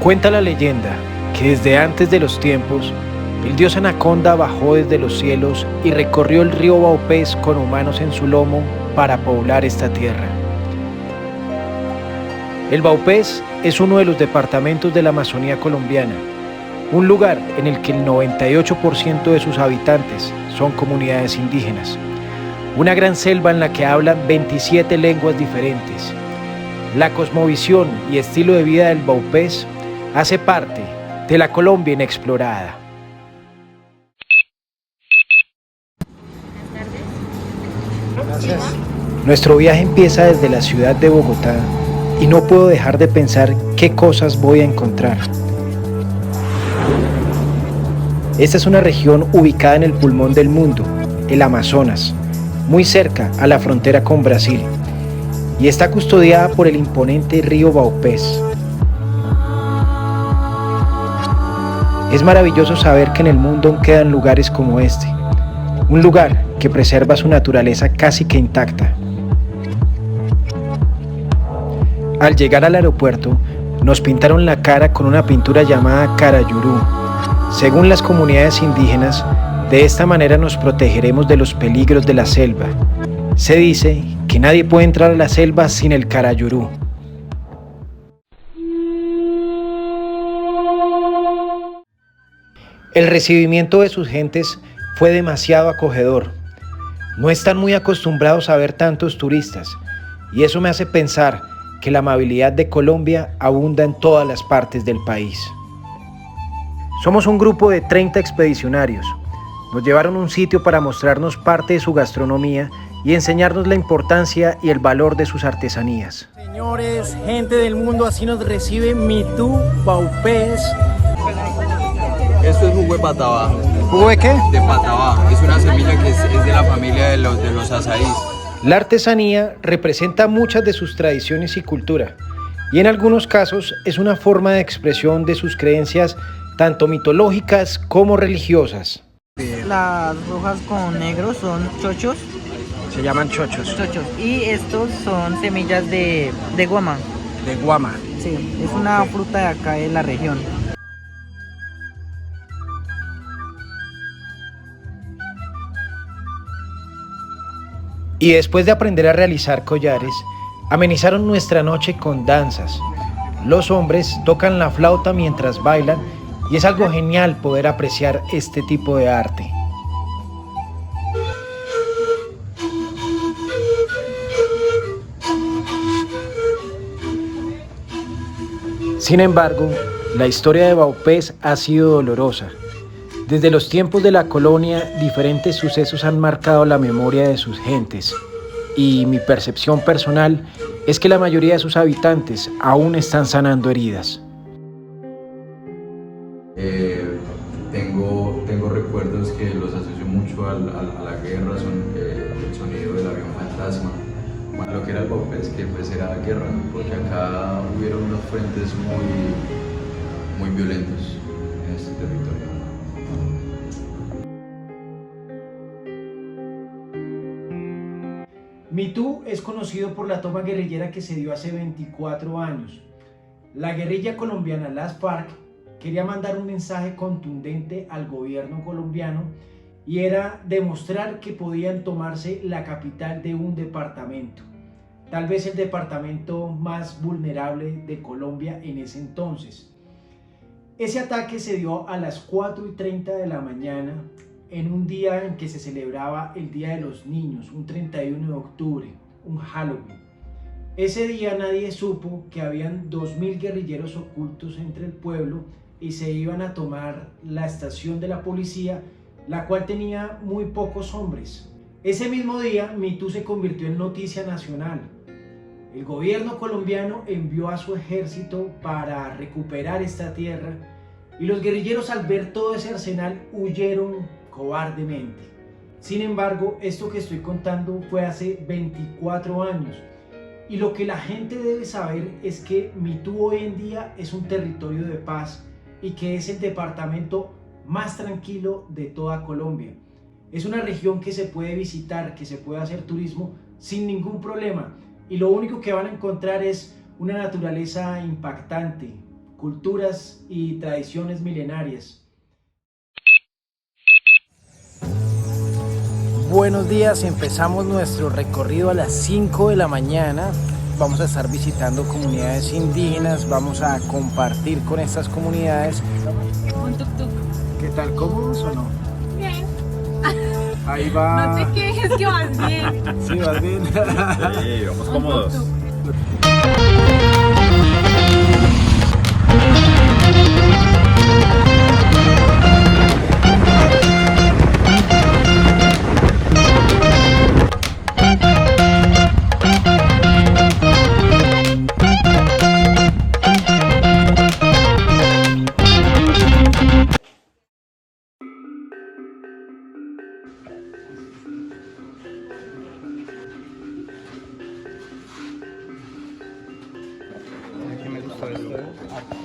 Cuenta la leyenda que desde antes de los tiempos, el dios Anaconda bajó desde los cielos y recorrió el río Vaupés con humanos en su lomo para poblar esta tierra. El Vaupés es uno de los departamentos de la Amazonía colombiana, un lugar en el que el 98% de sus habitantes son comunidades indígenas, una gran selva en la que hablan 27 lenguas diferentes. La cosmovisión y estilo de vida del Vaupés hace parte de la Colombia inexplorada. Gracias. Nuestro viaje empieza desde la ciudad de Bogotá y no puedo dejar de pensar qué cosas voy a encontrar. Esta es una región ubicada en el pulmón del mundo, el Amazonas, muy cerca a la frontera con Brasil, y está custodiada por el imponente río Vaupés. Es maravilloso saber que en el mundo aún quedan lugares como este, un lugar que preserva su naturaleza casi que intacta. Al llegar al aeropuerto, nos pintaron la cara con una pintura llamada Carayurú. Según las comunidades indígenas, de esta manera nos protegeremos de los peligros de la selva. Se dice que nadie puede entrar a la selva sin el Carayurú. El recibimiento de sus gentes fue demasiado acogedor. No están muy acostumbrados a ver tantos turistas, y eso me hace pensar que la amabilidad de Colombia abunda en todas las partes del país. Somos un grupo de 30 expedicionarios. Nos llevaron a un sitio para mostrarnos parte de su gastronomía y enseñarnos la importancia y el valor de sus artesanías. Señores, gente del mundo, así nos recibe Mitú Vaupés. Esto es jugo de patabá. ¿Jugo de qué? De patabá. Es una semilla que es de la familia de los azaís. La artesanía representa muchas de sus tradiciones y cultura, y en algunos casos es una forma de expresión de sus creencias tanto mitológicas como religiosas. Las rojas con negro son chochos. Se llaman chochos. Y estos son semillas de guama. De guama. Sí, es una fruta de acá de la región. Y después de aprender a realizar collares, amenizaron nuestra noche con danzas. Los hombres tocan la flauta mientras bailan y es algo genial poder apreciar este tipo de arte. Sin embargo, la historia de Vaupés ha sido dolorosa. Desde los tiempos de la colonia, diferentes sucesos han marcado la memoria de sus gentes, y mi percepción personal es que la mayoría de sus habitantes aún están sanando heridas. Tengo recuerdos que los asocio mucho a la guerra, son el sonido del avión fantasma. Lo que era el Vaupés, que pues era guerra, porque acá hubieron unos frentes muy violentos en este territorio. Mitú es conocido por la toma guerrillera que se dio hace 24 años. La guerrilla colombiana, las FARC, quería mandar un mensaje contundente al gobierno colombiano y era demostrar que podían tomarse la capital de un departamento, tal vez el departamento más vulnerable de Colombia en ese entonces. Ese ataque se dio a las 4:30 de la mañana, en un día en que se celebraba el Día de los Niños, un 31 de octubre, un Halloween. Ese día nadie supo que habían 2000 guerrilleros ocultos entre el pueblo y se iban a tomar la estación de la policía, la cual tenía muy pocos hombres. Ese mismo día, Mitú se convirtió en noticia nacional. El gobierno colombiano envió a su ejército para recuperar esta tierra y los guerrilleros, al ver todo ese arsenal, huyeron cobardemente. Sin embargo, esto que estoy contando fue hace 24 años y lo que la gente debe saber es que Mitú hoy en día es un territorio de paz y que es el departamento más tranquilo de toda Colombia. Es una región que se puede visitar, que se puede hacer turismo sin ningún problema, y lo único que van a encontrar es una naturaleza impactante, culturas y tradiciones milenarias. Buenos días, empezamos nuestro recorrido a las 5 de la mañana. Vamos a estar visitando comunidades indígenas, vamos a compartir con estas comunidades. Un tuk-tuk. ¿Qué tal? ¿Cómodos o no? Bien. Ahí va. No te quejes que vas bien. Sí, vas bien. Sí, vamos cómodos.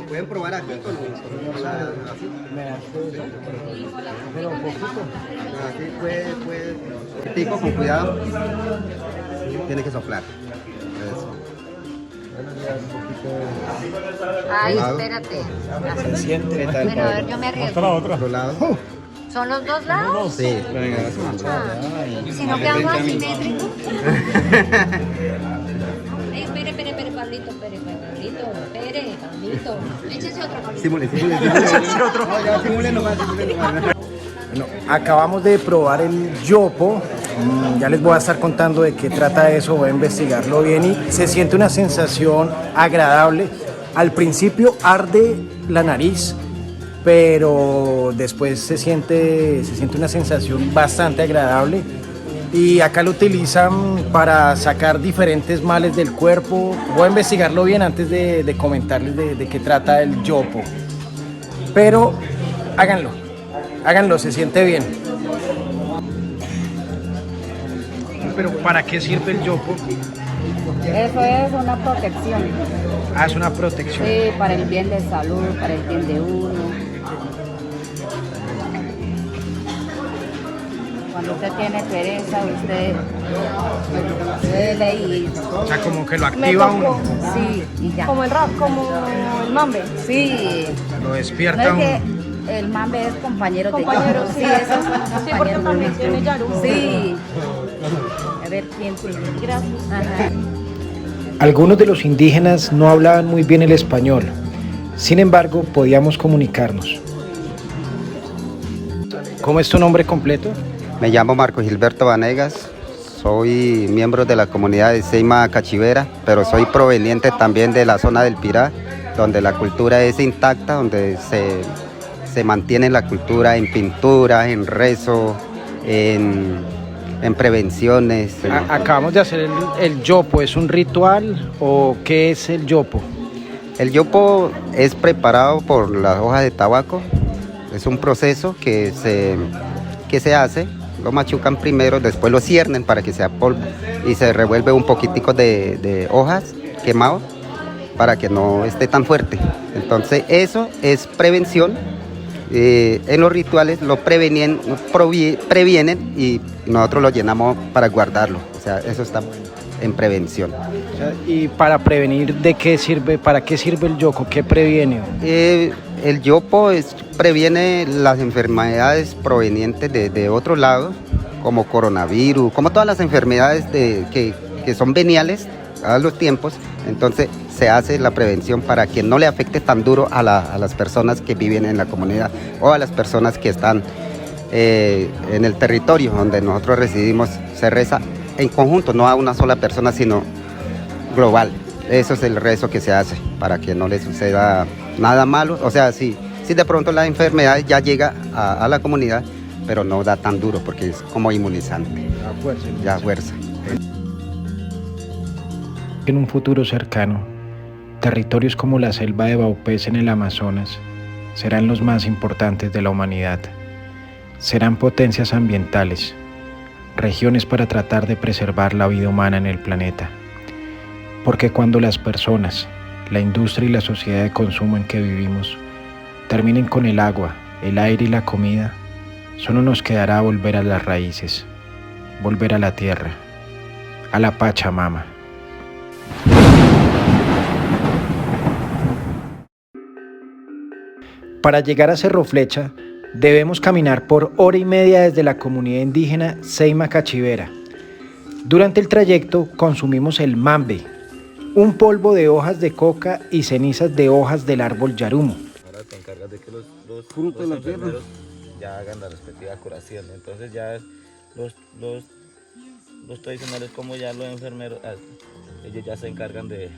Pueden probar aquí con así. Pero un poquito. Así puede. Pico con cuidado. Tiene que soplar. Eso. Ay, Lado. espérate. Se siente. ¿Qué tal? Bueno, a ver, yo me arriesgo. Otro lado. ¿Son los dos lados? Sí. Venga, ¿Y si no quedamos asimétricos? Espere, Pablito, Pablito. Échese otro, Pablito. Simule. No, ya simule nomás. Bueno, acabamos de probar el yopo. Ya les voy a estar contando de qué trata eso, voy a investigarlo bien y se siente una sensación agradable. Al principio arde la nariz, pero después se siente una sensación bastante agradable. Y acá lo utilizan para sacar diferentes males del cuerpo. Voy a investigarlo bien antes de comentarles de qué trata el yopo. Pero háganlo, se siente bien. Pero ¿para qué sirve el yopo? Eso es una protección, Ah, es una protección. sí, para el bien de salud, para el bien de uno. Cuando usted tiene pereza, usted duele y O sea, como que lo activa uno, sí, y ya. Como el rap, como el mambe. Sí, lo no despierta es uno. que el mambe es compañero de Compañero, yaru. sí. Sí, eso es Sí, porque compañero también nuestro. tiene yaru. Sí. A ver quién sigue. Gracias. Ajá. Algunos de los indígenas no hablaban muy bien el español, sin embargo podíamos comunicarnos. ¿Cómo es tu nombre completo? Me llamo Marco Gilberto Vanegas. Soy miembro de la comunidad de Seima Cachivera, pero soy proveniente también de la zona del Pirá, donde la cultura es intacta, donde se mantiene la cultura en pintura, en rezo, en prevenciones. Acabamos de hacer el yopo, ¿es un ritual o qué es el yopo? El yopo es preparado por las hojas de tabaco. Es un proceso que se hace. Lo machucan primero, después lo ciernen para que sea polvo y se revuelve un poquitico de hojas quemado para que no esté tan fuerte. Entonces eso es prevención. En los rituales lo previenen y nosotros lo llenamos para guardarlo. O sea, eso está en prevención. O sea, ¿y para prevenir de qué sirve, para qué sirve el yopo? ¿Qué previene? El yopo previene las enfermedades provenientes de otro lado, como coronavirus, como todas las enfermedades que son veniales a los tiempos. Entonces se hace la prevención para que no le afecte tan duro a las personas que viven en la comunidad o a las personas que están en el territorio donde nosotros residimos. Se reza en conjunto, no a una sola persona, sino global. Eso es el rezo que se hace para que no le suceda nada malo. O sea, si de pronto la enfermedad ya llega a la comunidad, pero no da tan duro porque es como inmunizante. Ya fuerza. En un futuro cercano, territorios como la selva de Baupés en el Amazonas serán los más importantes de la humanidad. Serán potencias ambientales, regiones para tratar de preservar la vida humana en el planeta. Porque cuando las personas, la industria y la sociedad de consumo en que vivimos terminen con el agua, el aire y la comida, solo nos quedará volver a las raíces, volver a la tierra, a la Pachamama. para llegar a Cerro Flecha debemos caminar por hora y media desde la comunidad indígena Seima Cachivera. Durante el trayecto consumimos el mambe, un polvo de hojas de coca y cenizas de hojas del árbol yarumo. Ahora te encargas de que los frutos enfermeros ya hagan la respectiva curación. Entonces ya los tradicionales, como ya los enfermeros, ellos ya se encargan de...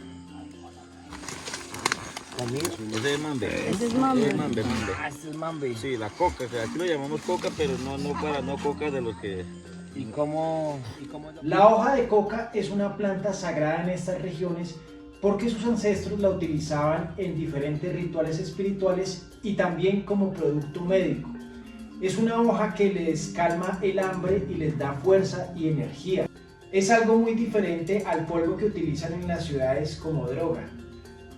Ese es mambe. Ese es mambe. Ese es mambe. Sí, la coca, que aquí lo llamamos coca, pero no coca de los que... ¿Y cómo? La hoja de coca es una planta sagrada en estas regiones porque sus ancestros la utilizaban en diferentes rituales espirituales y también como producto médico. Es una hoja que les calma el hambre y les da fuerza y energía. Es algo muy diferente al polvo que utilizan en las ciudades como droga.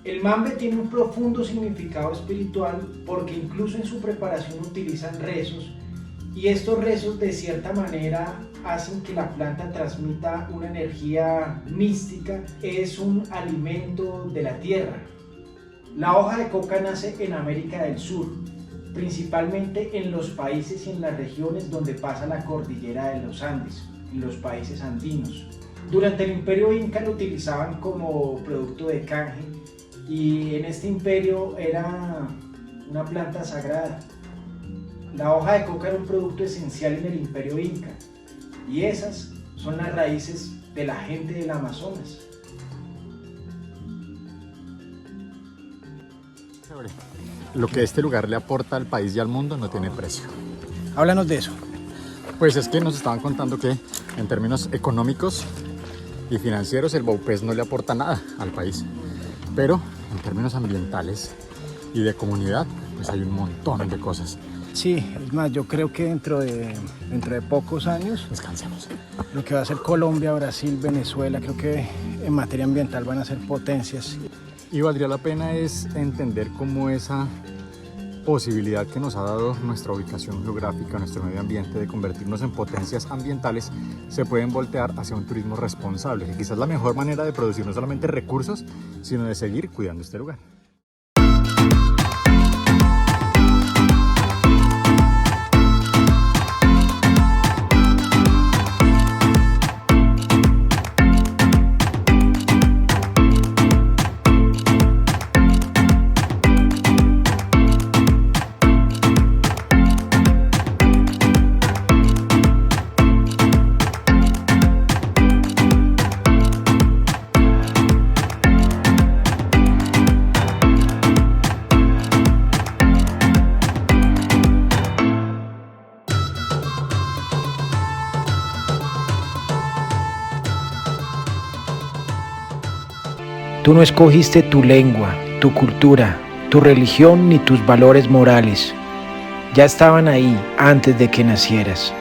El mambe tiene un profundo significado espiritual porque incluso en su preparación utilizan rezos, y estos rezos de cierta manera hacen que la planta transmita una energía mística. Es un alimento de la tierra. La hoja de coca nace en América del Sur, principalmente en los países y en las regiones donde pasa la cordillera de los Andes, en los países andinos. Durante el imperio inca lo utilizaban como producto de canje y en este imperio era una planta sagrada. La hoja de coca era un producto esencial en el imperio inca y esas son las raíces de la gente del Amazonas. Lo que este lugar le aporta al país y al mundo no tiene precio. Háblanos de eso. Pues es que nos estaban contando que en términos económicos y financieros el Baupés no le aporta nada al país, pero en términos ambientales y de comunidad pues hay un montón de cosas. Sí, es más, yo creo que dentro de pocos años, Descansemos. lo que va a ser Colombia, Brasil, Venezuela, creo que en materia ambiental van a ser potencias. Y valdría la pena es entender cómo esa posibilidad que nos ha dado nuestra ubicación geográfica, nuestro medio ambiente, de convertirnos en potencias ambientales, se pueden voltear hacia un turismo responsable, que quizás es la mejor manera de producir no solamente recursos, sino de seguir cuidando este lugar. Tú no escogiste tu lengua, tu cultura, tu religión ni tus valores morales. Ya estaban ahí antes de que nacieras.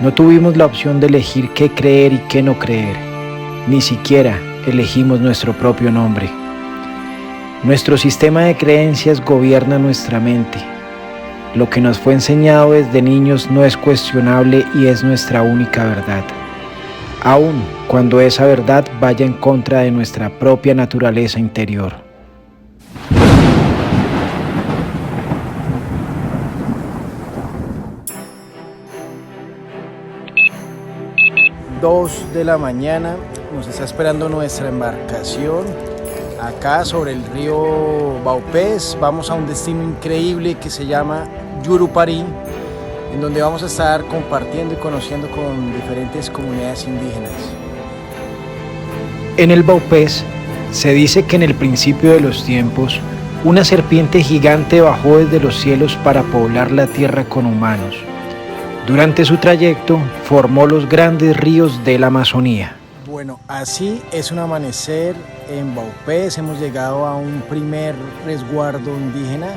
No tuvimos la opción de elegir qué creer y qué no creer. Ni siquiera elegimos nuestro propio nombre. Nuestro sistema de creencias gobierna nuestra mente. Lo que nos fue enseñado desde niños no es cuestionable y es nuestra única verdad. Aun cuando esa verdad vaya en contra de nuestra propia naturaleza interior. Dos de la mañana, nos está esperando nuestra embarcación acá sobre el río Baupés. Vamos a un destino increíble que se llama Yurupari, en donde vamos a estar compartiendo y conociendo con diferentes comunidades indígenas. En el Baupés se dice que en el principio de los tiempos, una serpiente gigante bajó desde los cielos para poblar la tierra con humanos. Durante su trayecto, formó los grandes ríos de la Amazonía. Bueno, así es un amanecer en Baupés. Hemos llegado a un primer resguardo indígena.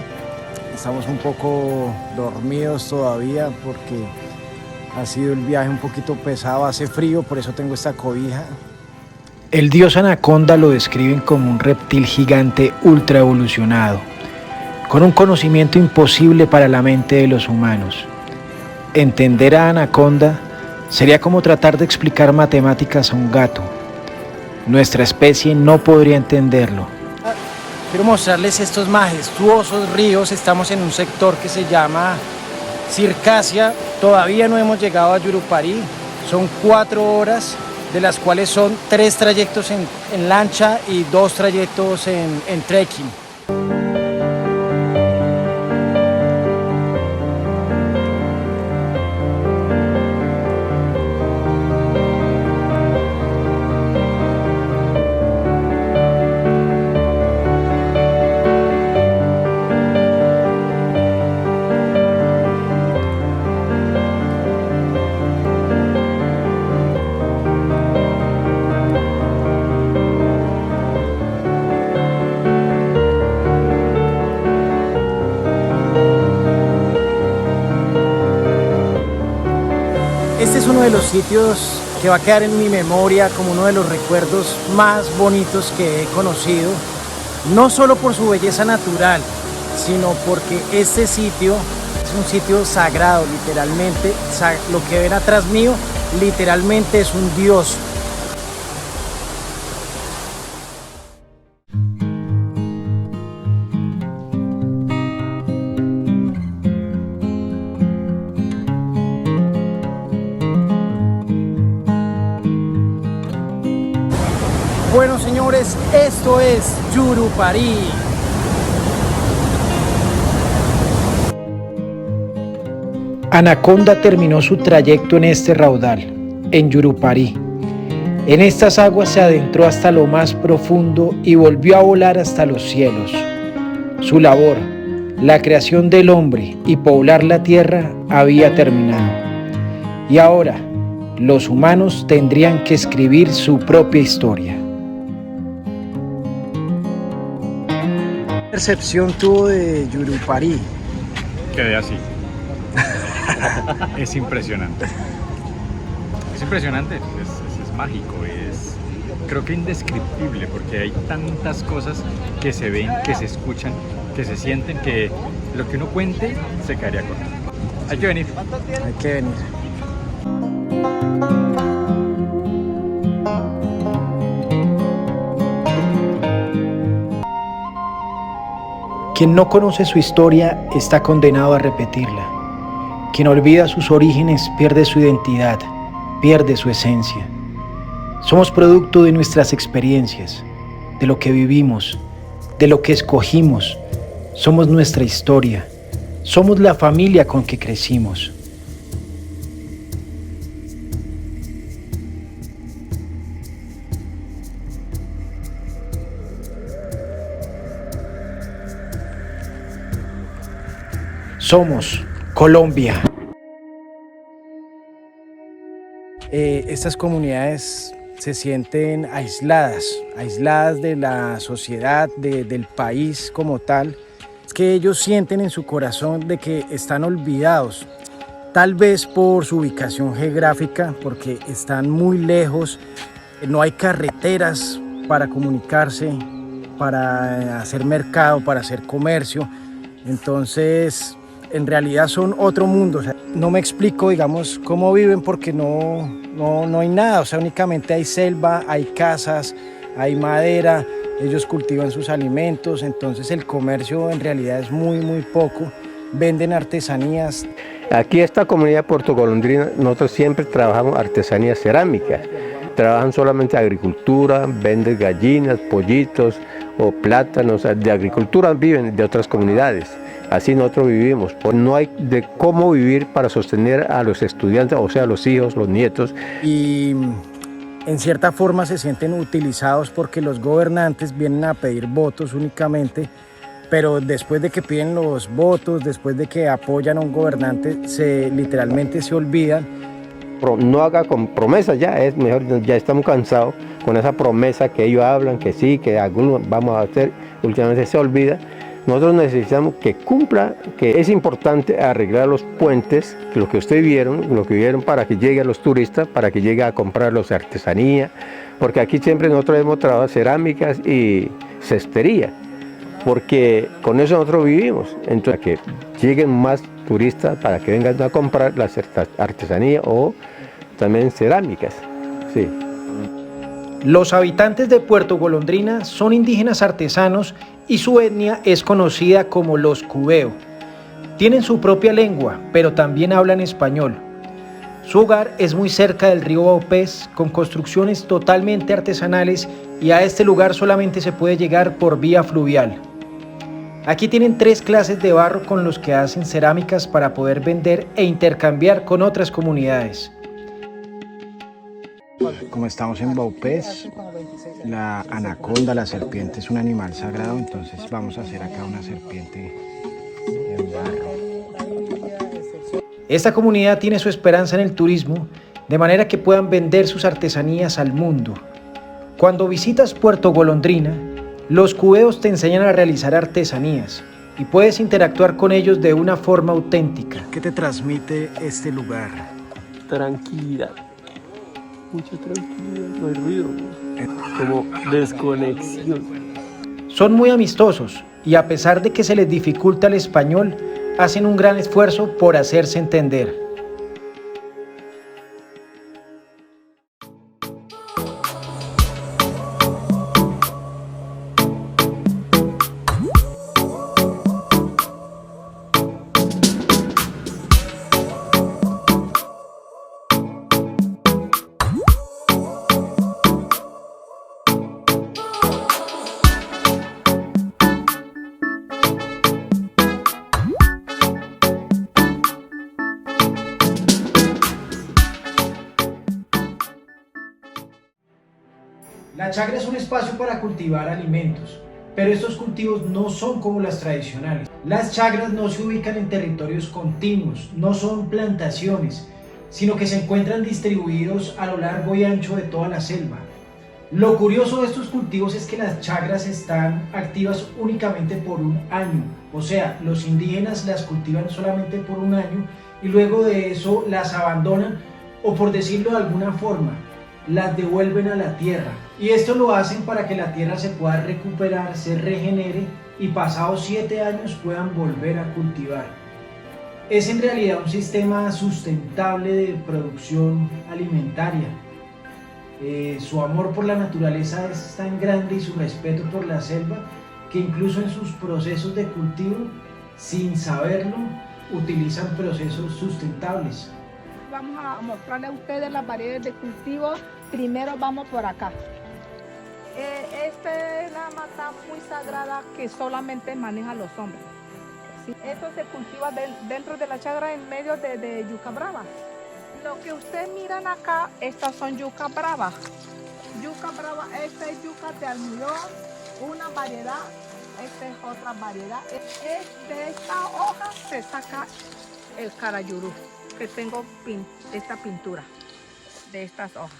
Estamos un poco dormidos todavía porque ha sido el viaje un poquito pesado, hace frío, por eso tengo esta cobija. El dios Anaconda lo describen como un reptil gigante ultra evolucionado, con un conocimiento imposible para la mente de los humanos. Entender a Anaconda sería como tratar de explicar matemáticas a un gato. Nuestra especie no podría entenderlo. quiero mostrarles estos majestuosos ríos. Estamos en un sector que se llama Circasia. Todavía no hemos llegado a Yurupari. Son 4 horas, de las cuales son 3 trayectos en lancha y 2 trayectos en trekking. Este es uno de los sitios que va a quedar en mi memoria como uno de los recuerdos más bonitos que he conocido, no solo por su belleza natural, sino porque este sitio es un sitio sagrado, literalmente. Lo que ven atrás mío, literalmente es un dios. Bueno, señores, esto es Yurupari. Anaconda terminó su trayecto en este raudal, en Yurupari. En estas aguas se adentró hasta lo más profundo y volvió a volar hasta los cielos. Su labor, la creación del hombre y poblar la tierra, había terminado. Y ahora, los humanos tendrían que escribir su propia historia. ¿Qué percepción tuvo de Yurupari? Quedé así. Es impresionante. Es impresionante, es mágico, creo que indescriptible, porque hay tantas cosas que se ven, que se escuchan, que se sienten, que lo que uno cuente se quedaría corto. Hay que venir. Hay que venir. Quien no conoce su historia está condenado a repetirla. Quien olvida sus orígenes pierde su identidad, pierde su esencia. Somos producto de nuestras experiencias, de lo que vivimos, de lo que escogimos. Somos nuestra historia, somos la familia con que crecimos. Somos Colombia. Estas comunidades se sienten aisladas de la sociedad, del país como tal. Es que ellos sienten en su corazón de que están olvidados, tal vez por su ubicación geográfica, porque están muy lejos, no hay carreteras para comunicarse, para hacer mercado, para hacer comercio. Entonces, en realidad son otro mundo. O sea, no me explico, digamos, cómo viven, porque no hay nada. O sea, únicamente hay selva, hay casas, hay madera, ellos cultivan sus alimentos. Entonces el comercio en realidad es muy poco. Venden artesanías. Aquí esta comunidad puertogolondrina, nosotros siempre trabajamos artesanías cerámicas. Trabajan solamente agricultura, venden gallinas, pollitos o plátanos. De agricultura viven de otras comunidades. Así nosotros vivimos. No hay de cómo vivir para sostener a los estudiantes, o sea, los hijos, los nietos. Y en cierta forma se sienten utilizados porque los gobernantes vienen a pedir votos únicamente, pero después de que piden los votos, después de que apoyan a un gobernante, literalmente se olvidan. No haga con promesas ya, es mejor, ya estamos cansados con esa promesa que ellos hablan, que sí, que algunos vamos a hacer, últimamente se olvida. Nosotros necesitamos que cumpla, que es importante arreglar los puentes, lo que ustedes vieron, lo que vieron para que lleguen los turistas, para que lleguen a comprar los artesanía, porque aquí siempre nosotros hemos trabajado cerámicas y cestería, porque con eso nosotros vivimos. Entonces, que lleguen más turistas para que vengan a comprar las artesanías o también cerámicas. Sí. Los habitantes de Puerto Golondrina son indígenas artesanos y su etnia es conocida como los cubeo. Tienen su propia lengua, pero también hablan español. Su hogar es muy cerca del río Baupés, con construcciones totalmente artesanales, y a este lugar solamente se puede llegar por vía fluvial. Aquí tienen 3 clases de barro con los que hacen cerámicas para poder vender e intercambiar con otras comunidades. Como estamos en Baupés, la anaconda, la serpiente, es un animal sagrado, entonces vamos a hacer acá una serpiente en barro. Esta comunidad tiene su esperanza en el turismo, de manera que puedan vender sus artesanías al mundo. Cuando visitas Puerto Golondrina, los cubeos te enseñan a realizar artesanías y puedes interactuar con ellos de una forma auténtica. ¿Qué te transmite este lugar? Tranquilidad, mucha tranquilidad, no hay ruido, como desconexión. Son muy amistosos y a pesar de que se les dificulta el español, hacen un gran esfuerzo por hacerse entender. La chagra es un espacio para cultivar alimentos, pero estos cultivos no son como las tradicionales. Las chagras no se ubican en territorios continuos, no son plantaciones, sino que se encuentran distribuidos a lo largo y ancho de toda la selva. Lo curioso de estos cultivos es que las chagras están activas únicamente por un año, o sea, los indígenas las cultivan solamente por un año y luego de eso las abandonan, o por decirlo de alguna forma, las devuelven a la tierra, y esto lo hacen para que la tierra se pueda recuperar, se regenere y pasados 7 años puedan volver a cultivar. Es en realidad un sistema sustentable de producción alimentaria. Su amor por la naturaleza es tan grande y su respeto por la selva que incluso en sus procesos de cultivo, sin saberlo, utilizan procesos sustentables. Vamos a mostrarles a ustedes las variedades de cultivo. Primero vamos por acá. Esta es la mata muy sagrada que solamente manejan los hombres. ¿Sí? Esto se cultiva dentro de la chagra en medio de yuca brava. Lo que ustedes miran acá, estas son yuca brava. Yuca brava, esta es yuca de almidón, una variedad, esta es otra variedad. De esta hoja se saca el carayurú, que tengo esta pintura de estas hojas.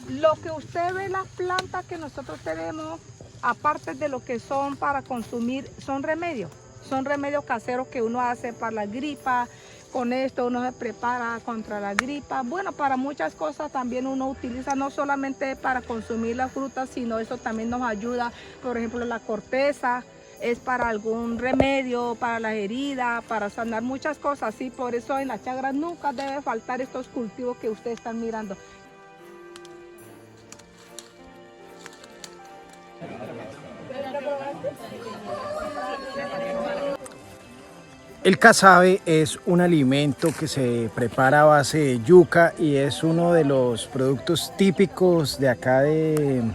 Lo que usted ve, las plantas que nosotros tenemos, aparte de lo que son para consumir, son remedios caseros que uno hace para la gripa. Con esto uno se prepara contra la gripa. Bueno, para muchas cosas también uno utiliza, no solamente para consumir las frutas, sino eso también nos ayuda. Por ejemplo, la corteza es para algún remedio, para las heridas, para sanar muchas cosas. Sí, por eso en la chagra nunca debe faltar estos cultivos que ustedes están mirando. El casabe es un alimento que se prepara a base de yuca y es uno de los productos típicos de acá del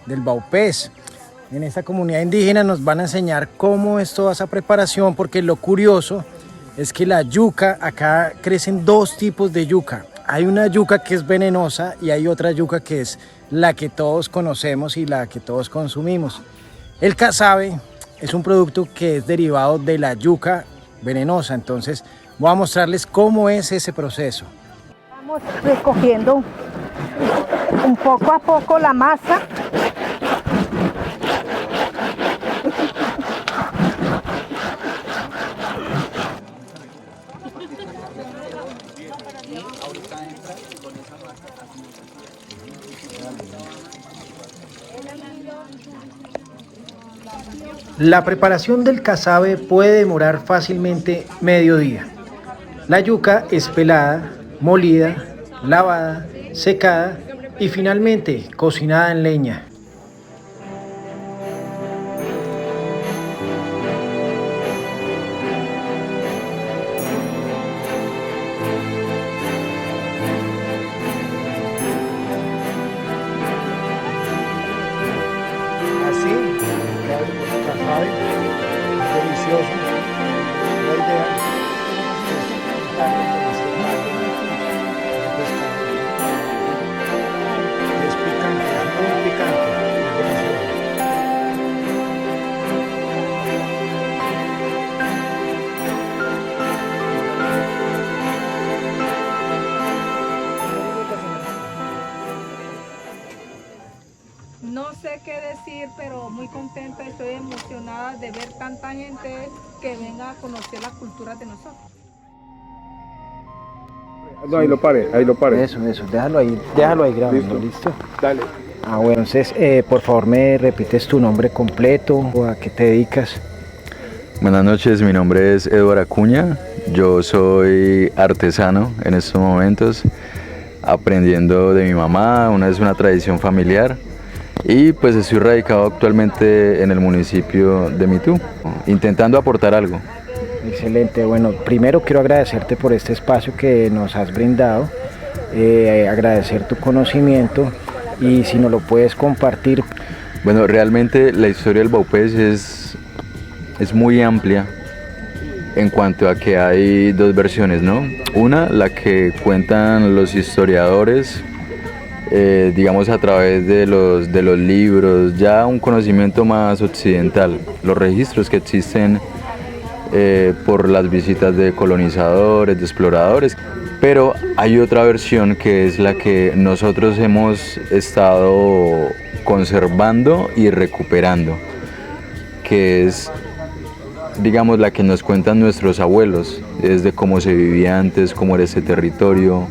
Baupés. En esta comunidad indígena nos van a enseñar cómo es toda esa preparación, porque lo curioso es que la yuca, acá crecen 2 tipos de yuca. Hay una yuca que es venenosa y hay otra yuca que es la que todos conocemos y la que todos consumimos. El casabe es un producto que es derivado de la yuca venenosa, entonces voy a mostrarles cómo es ese proceso. Vamos recogiendo un poco a poco la masa. La preparación del casabe puede demorar fácilmente medio día. La yuca es pelada, molida, lavada, secada Y finalmente, cocinada en leña. Así, casabe, delicioso. La idea es picante, es muy picante, es delicioso. No sé qué decir, pero muy contenta, estoy emocionada de ver tanta gente que venga a conocer la cultura de nosotros. No, ahí lo pare, ahí lo pare. Eso, déjalo ahí grabando, ¿listo? Dale. Bueno, entonces, por favor, me repites tu nombre completo, o a qué te dedicas. Buenas noches, mi nombre es Eduardo Acuña, yo soy artesano en estos momentos, aprendiendo de mi mamá, es una tradición familiar, y pues estoy radicado actualmente en el municipio de Mitú, intentando aportar algo. Excelente, bueno, primero quiero agradecerte por este espacio que nos has brindado, agradecer tu conocimiento y si nos lo puedes compartir. Bueno, realmente la historia del Baupés es muy amplia en cuanto a que hay dos versiones, ¿no? Una, la que cuentan los historiadores, digamos a través de los libros, ya un conocimiento más occidental, los registros que existen por las visitas de colonizadores, de exploradores, pero hay otra versión que es la que nosotros hemos estado conservando y recuperando, que es, digamos, la que nos cuentan nuestros abuelos, es de cómo se vivía antes, cómo era ese territorio,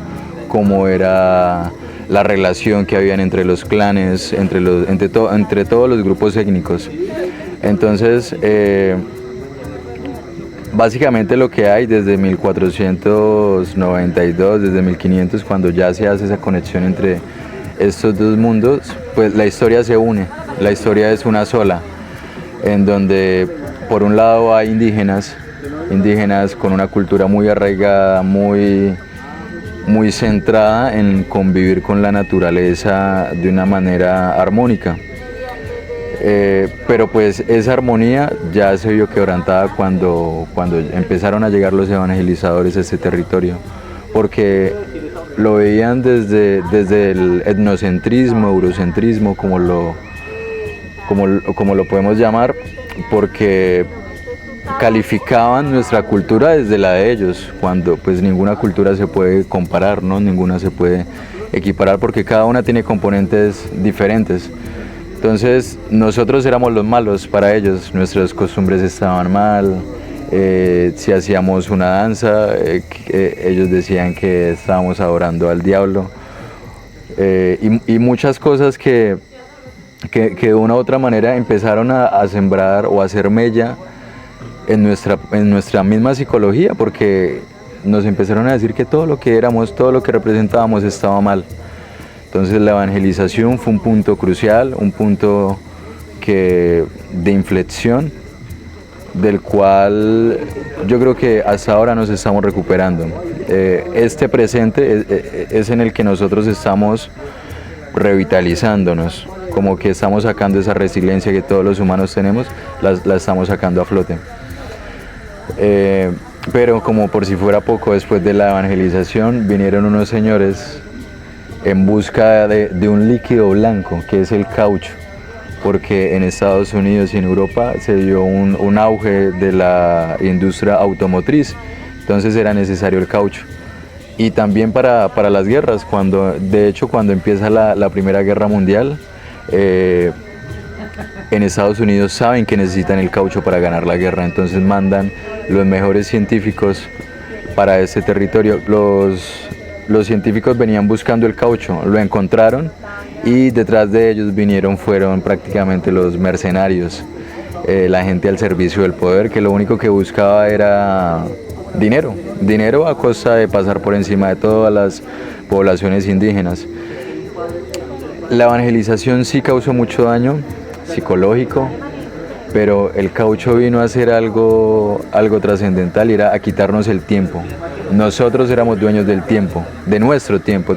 cómo era la relación que habían entre los clanes, entre todos los grupos étnicos. Entonces, básicamente lo que hay desde 1492, desde 1500, cuando ya se hace esa conexión entre estos dos mundos, pues la historia se une, la historia es una sola, en donde por un lado hay indígenas con una cultura muy arraigada, muy centrada en convivir con la naturaleza de una manera armónica. Pero pues esa armonía ya se vio quebrantada cuando empezaron a llegar los evangelizadores a este territorio, porque lo veían desde el etnocentrismo, eurocentrismo, como lo podemos llamar, porque calificaban nuestra cultura desde la de ellos, cuando pues ninguna cultura se puede comparar, ¿no? Ninguna se puede equiparar porque cada una tiene componentes diferentes. Entonces nosotros éramos los malos para ellos, nuestras costumbres estaban mal, si hacíamos una danza, ellos decían que estábamos adorando al diablo, y muchas cosas que de una u otra manera empezaron a sembrar o a hacer mella en nuestra misma psicología, porque nos empezaron a decir que todo lo que éramos, todo lo que representábamos estaba mal. Entonces la evangelización fue un punto crucial, un punto de inflexión, del cual yo creo que hasta ahora nos estamos recuperando. Este presente es en el que nosotros estamos revitalizándonos, como que estamos sacando esa resiliencia que todos los humanos tenemos, la estamos sacando a flote. Pero como por si fuera poco, después de la evangelización vinieron unos señores en busca de un líquido blanco, que es el caucho, porque en Estados Unidos y en Europa se dio un auge de la industria automotriz, entonces era necesario el caucho. Y también para las guerras, de hecho cuando empieza la Primera Guerra Mundial, en Estados Unidos saben que necesitan el caucho para ganar la guerra, entonces mandan los mejores científicos para ese territorio. Los científicos venían buscando el caucho, lo encontraron y detrás de ellos fueron prácticamente los mercenarios, la gente al servicio del poder, que lo único que buscaba era dinero a costa de pasar por encima de todas las poblaciones indígenas. La evangelización sí causó mucho daño psicológico, pero el caucho vino a hacer algo trascendental y era a quitarnos el tiempo. Nosotros éramos dueños del tiempo, de nuestro tiempo.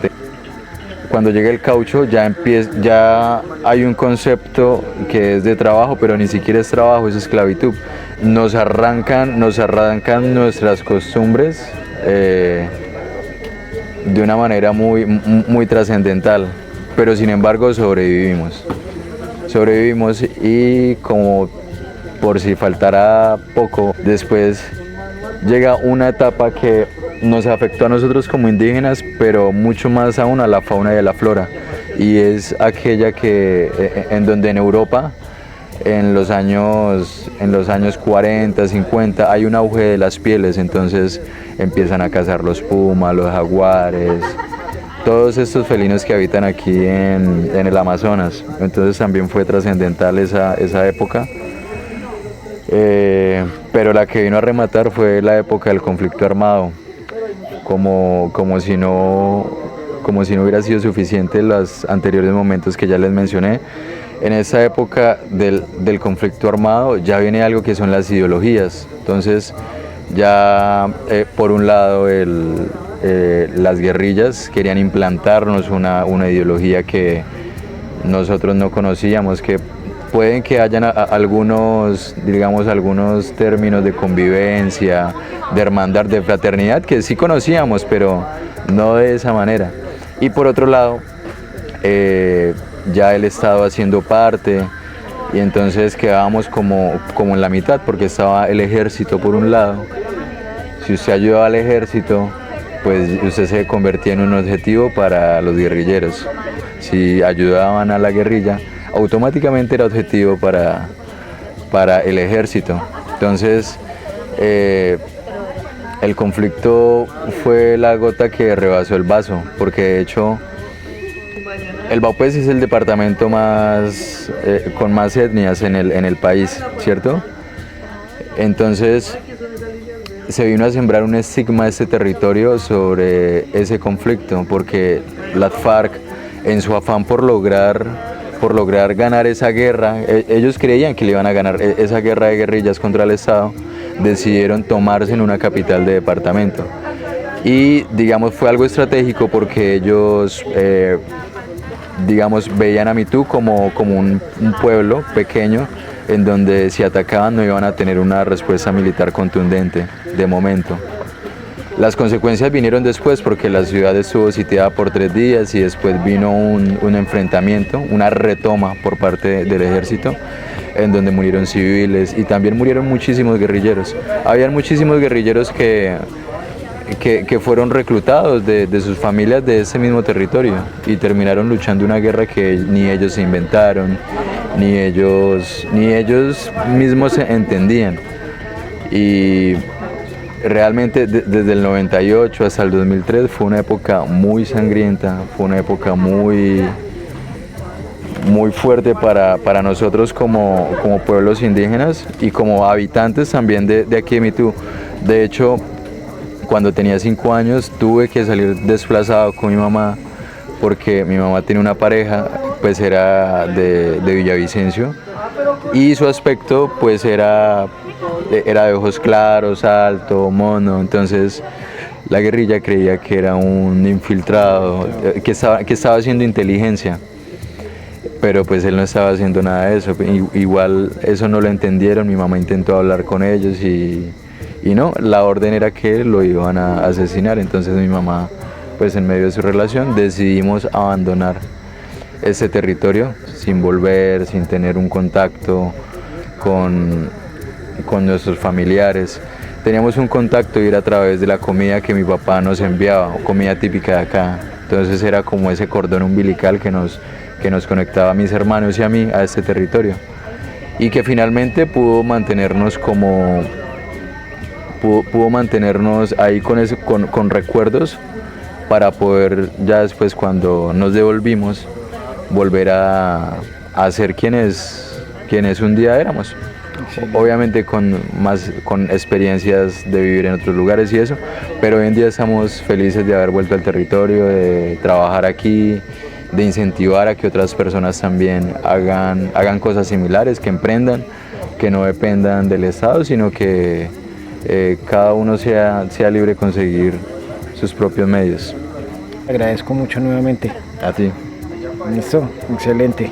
Cuando llega el caucho ya hay un concepto que es de trabajo, pero ni siquiera es trabajo, es esclavitud. Nos arrancan nuestras costumbres de una manera muy trascendental, pero sin embargo sobrevivimos y como por si faltara poco, después llega una etapa que nos afectó a nosotros como indígenas, pero mucho más aún a la fauna y a la flora, y es aquella en donde en Europa en los años 40, 50 hay un auge de las pieles, entonces empiezan a cazar los pumas, los jaguares, todos estos felinos que habitan aquí en el Amazonas. Entonces también fue trascendental esa época. Pero la que vino a rematar fue la época del conflicto armado, como si no hubiera sido suficiente los anteriores momentos que ya les mencioné. En esa época del conflicto armado ya viene algo que son las ideologías. Entonces ya por un lado las guerrillas querían implantarnos una ideología que nosotros no conocíamos, que pueden que hayan algunos términos de convivencia, de hermandad, de fraternidad, que sí conocíamos, pero no de esa manera. Y por otro lado, ya el Estado haciendo parte, y entonces quedábamos como en la mitad, porque estaba el ejército por un lado. Si usted ayudaba al ejército, pues usted se convertía en un objetivo para los guerrilleros. Si ayudaban a la guerrilla, automáticamente era objetivo para el ejército. Entonces, el conflicto fue la gota que rebasó el vaso, porque de hecho el Vaupés es el departamento con más etnias en el país, ¿cierto? Entonces se vino a sembrar un estigma de este territorio sobre ese conflicto, porque las FARC, en su afán por lograr ganar esa guerra, ellos creían que le iban a ganar esa guerra de guerrillas contra el Estado, decidieron tomarse en una capital de departamento. Y digamos fue algo estratégico porque ellos veían a Mitú como un pueblo pequeño en donde si atacaban no iban a tener una respuesta militar contundente de momento. Las consecuencias vinieron después, porque la ciudad estuvo sitiada por 3 días y después vino un enfrentamiento, una retoma por parte del ejército, en donde murieron civiles y también murieron muchísimos guerrilleros. Habían muchísimos guerrilleros que fueron reclutados de sus familias de ese mismo territorio y terminaron luchando una guerra que ni ellos se inventaron, ni ellos mismos se entendían. Y realmente desde el 98 hasta el 2003 fue una época muy sangrienta, fue una época muy fuerte para nosotros como pueblos indígenas y como habitantes también de aquí de Mitú. De hecho, cuando tenía 5 años tuve que salir desplazado con mi mamá, porque mi mamá tiene una pareja, pues era de Villavicencio, y su aspecto pues era de ojos claros, alto, mono. Entonces la guerrilla creía que era un infiltrado, que estaba haciendo inteligencia, pero pues él no estaba haciendo nada de eso. Igual eso no lo entendieron, mi mamá intentó hablar con ellos y no, la orden era que lo iban a asesinar. Entonces mi mamá, pues en medio de su relación, decidimos abandonar ese territorio sin volver, sin tener un contacto con nuestros familiares. Teníamos un contacto y era a través de la comida que mi papá nos enviaba, comida típica de acá. Entonces era como ese cordón umbilical que nos conectaba a mis hermanos y a mí a este territorio, y que finalmente pudo mantenernos ahí con recuerdos, para poder ya después, cuando nos devolvimos, volver a ser quienes un día éramos. Obviamente con experiencias de vivir en otros lugares y eso, pero hoy en día estamos felices de haber vuelto al territorio, de trabajar aquí de incentivar a que otras personas también hagan cosas similares, que emprendan, que no dependan del Estado, sino que cada uno sea libre de conseguir sus propios medios. Agradezco mucho nuevamente. A ti. Listo, excelente.